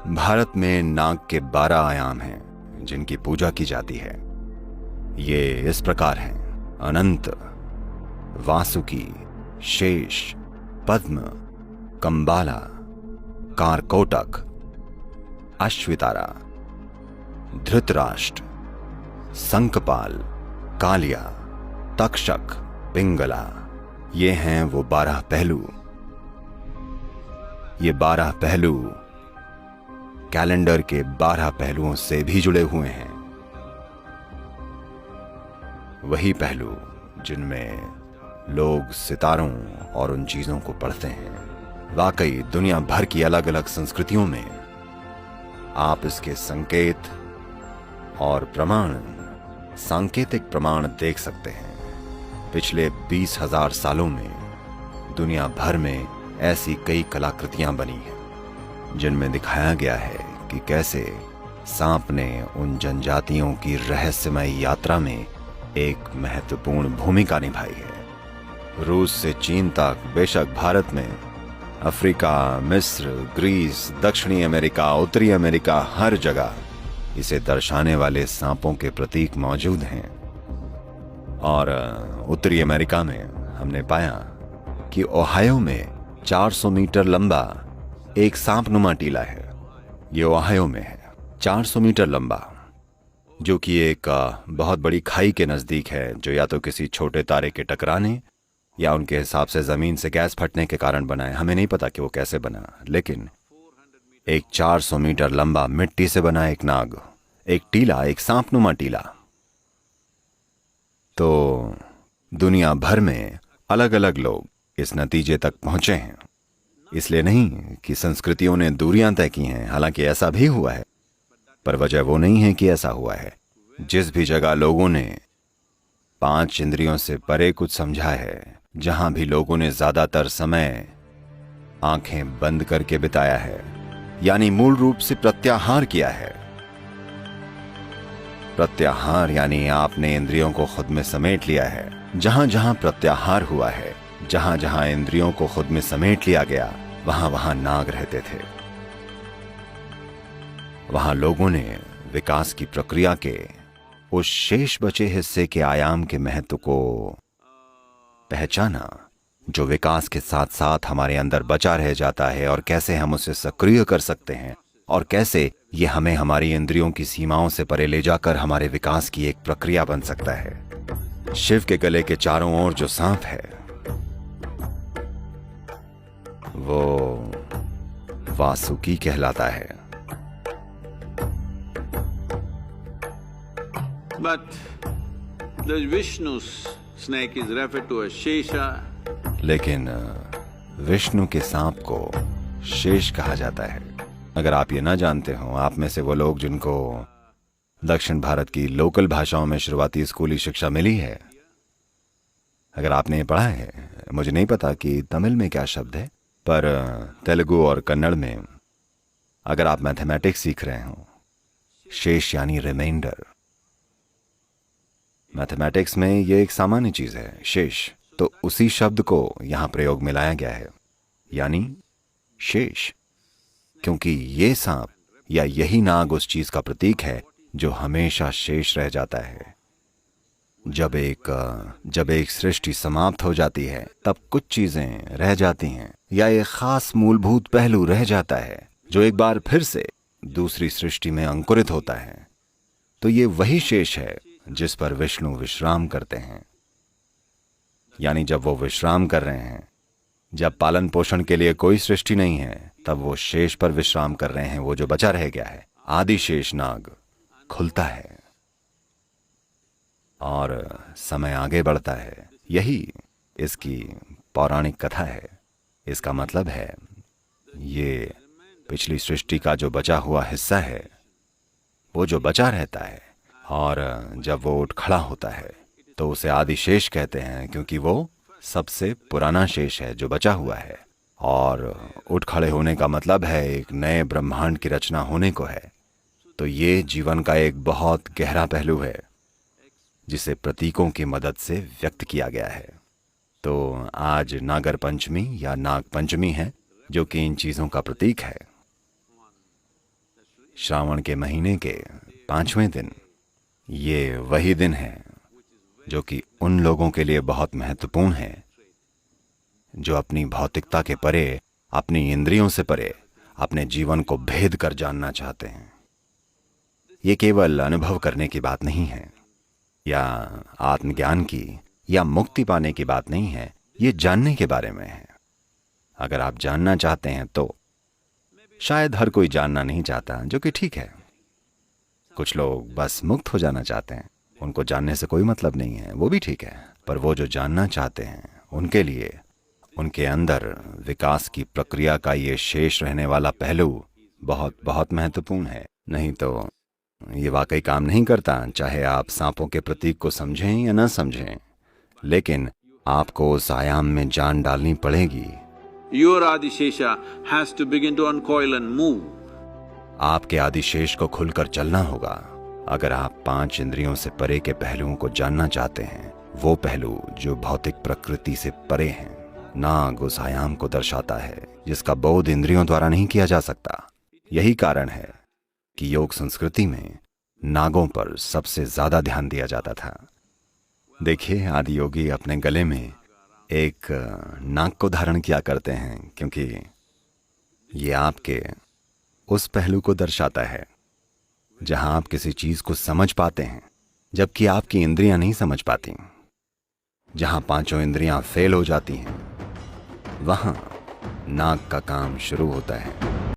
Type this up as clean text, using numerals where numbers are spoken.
भारत में नाग के 12 आयाम हैं जिनकी पूजा की जाती है। ये इस प्रकार हैं: अनंत, वासुकी, शेष, पद्म, कंबाला, कारकोटक, अश्वितारा, धृतराष्ट्र, संकपाल, कालिया, तक्षक, पिंगला। ये हैं वो 12 पहलू। ये 12 पहलू कैलेंडर के 12 पहलुओं से भी जुड़े हुए हैं। वही पहलू जिनमें लोग सितारों और उन चीजों को पढ़ते हैं। वाकई दुनिया भर की अलग अलग संस्कृतियों में आप इसके संकेत और प्रमाण, सांकेतिक प्रमाण देख सकते हैं। पिछले 20,000 सालों में दुनिया भर में ऐसी कई कलाकृतियां बनी हैं जिनमें दिखाया गया है कि कैसे सांप ने उन जनजातियों की रहस्यमय यात्रा में एक महत्वपूर्ण भूमिका निभाई है। रूस से चीन तक, बेशक भारत में, अफ्रीका, मिस्र, ग्रीस, दक्षिणी अमेरिका, उत्तरी अमेरिका, हर जगह इसे दर्शाने वाले सांपों के प्रतीक मौजूद हैं। और उत्तरी अमेरिका में हमने पाया कि ओहायो में 400 मीटर लंबा एक सांपनुमा टीला है। ये ओहायो में है, 400 मीटर लंबा, जो कि एक बहुत बड़ी खाई के नजदीक है, जो या तो किसी छोटे तारे के टकराने या उनके हिसाब से जमीन से गैस फटने के कारण बना है। हमें नहीं पता कि वो कैसे बना, लेकिन एक 400 मीटर लंबा मिट्टी से बना एक नाग, एक टीला, एक सांपनुमा टीला। तो दुनिया भर में अलग अलग लोग इस नतीजे तक पहुंचे हैं। इसलिए नहीं कि संस्कृतियों ने दूरियां तय की हैं, हालांकि ऐसा भी हुआ है, पर वजह वो नहीं है कि ऐसा हुआ है। जिस भी जगह लोगों ने 5 इंद्रियों से परे कुछ समझा है, जहां भी लोगों ने ज्यादातर समय आंखें बंद करके बिताया है, यानी मूल रूप से प्रत्याहार किया है। प्रत्याहार यानी आपने इंद्रियों को खुद में समेट लिया है। जहां जहां प्रत्याहार हुआ है, जहां जहां इंद्रियों को खुद में समेट लिया गया, वहां वहां नाग रहते थे। वहां लोगों ने विकास की प्रक्रिया के उस शेष बचे हिस्से के आयाम के महत्व को पहचाना, जो विकास के साथ साथ हमारे अंदर बचा रह जाता है, और कैसे हम उसे सक्रिय कर सकते हैं, और कैसे ये हमें हमारी इंद्रियों की सीमाओं से परे ले जाकर हमारे विकास की एक प्रक्रिया बन सकता है। शिव के गले के चारों ओर जो सांप है, वो वासुकी कहलाता है। But the Vishnu's snake is referred to as Shesha. लेकिन विष्णु के सांप को शेष कहा जाता है। अगर आप ये ना जानते हो, आप में से वो लोग जिनको दक्षिण भारत की लोकल भाषाओं में शुरुआती स्कूली शिक्षा मिली है, अगर आपने ये पढ़ा है, मुझे नहीं पता कि तमिल में क्या शब्द है, पर तेलुगु और कन्नड़ में अगर आप मैथमेटिक्स सीख रहे हो, शेष यानी रिमाइंडर। मैथमेटिक्स में ये एक सामान्य चीज है, शेष। तो उसी शब्द को यहां प्रयोग में लाया गया है, यानी शेष, क्योंकि ये सांप या यही नाग उस चीज का प्रतीक है जो हमेशा शेष रह जाता है। जब एक सृष्टि समाप्त हो जाती है, तब कुछ चीजें रह जाती हैं, या एक खास मूलभूत पहलू रह जाता है जो एक बार फिर से दूसरी सृष्टि में अंकुरित होता है। तो ये वही शेष है जिस पर विष्णु विश्राम करते हैं। यानी जब वो विश्राम कर रहे हैं, जब पालन पोषण के लिए कोई सृष्टि नहीं है, तब वो शेष पर विश्राम कर रहे हैं। वो जो बचा रह गया है, आदि शेष नाग, खुलता है और समय आगे बढ़ता है। यही इसकी पौराणिक कथा है। इसका मतलब है, ये पिछली सृष्टि का जो बचा हुआ हिस्सा है, वो जो बचा रहता है, और जब वो उठ खड़ा होता है तो उसे आदि शेष कहते हैं, क्योंकि वो सबसे पुराना शेष है जो बचा हुआ है। और उठ खड़े होने का मतलब है एक नए ब्रह्मांड की रचना होने को है। तो ये जीवन का एक बहुत गहरा पहलू है जिसे प्रतीकों की मदद से व्यक्त किया गया है। तो आज नागर पंचमी या नाग पंचमी है, जो कि इन चीजों का प्रतीक है। श्रावण के महीने के 5वें दिन ये वही दिन है जो कि उन लोगों के लिए बहुत महत्वपूर्ण है जो अपनी भौतिकता के परे, अपनी इंद्रियों से परे अपने जीवन को भेद कर जानना चाहते हैं। ये केवल अनुभव करने की बात नहीं है या आत्मज्ञान की या मुक्ति पाने की बात नहीं है, ये जानने के बारे में है। अगर आप जानना चाहते हैं तो शायद हर कोई जानना नहीं चाहता, जो कि ठीक है। कुछ लोग बस मुक्त हो जाना चाहते हैं, उनको जानने से कोई मतलब नहीं है, वो भी ठीक है। पर वो जो जानना चाहते हैं उनके लिए उनके अंदर विकास की प्रक्रिया का ये शेष रहने वाला पहलू बहुत बहुत महत्वपूर्ण है। नहीं तो ये वाकई काम नहीं करता, चाहे आप सांपों के प्रतीक को समझें या न समझें, लेकिन आपको उस आयाम में जान डालनी पड़ेगी। Your Adishesha has to begin to uncoil and move. आपके आदिशेष को खुलकर चलना होगा। अगर आप 5 इंद्रियों से परे के पहलुओं को जानना चाहते हैं, वो पहलू जो भौतिक प्रकृति से परे हैं, नाग उस आयाम को दर्शाता है जिसका बोध इंद्रियों द्वारा नहीं किया जा सकता। यही कारण है कि योग संस्कृति में नागों पर सबसे ज्यादा ध्यान दिया जाता था। देखिए, आदि योगी अपने गले में एक नाग को धारण किया करते हैं, क्योंकि ये आपके उस पहलू को दर्शाता है जहां आप किसी चीज को समझ पाते हैं जबकि आपकी इंद्रियां नहीं समझ पाती। जहां 5 इंद्रियां फेल हो जाती हैं, वहां नाग का काम शुरू होता है।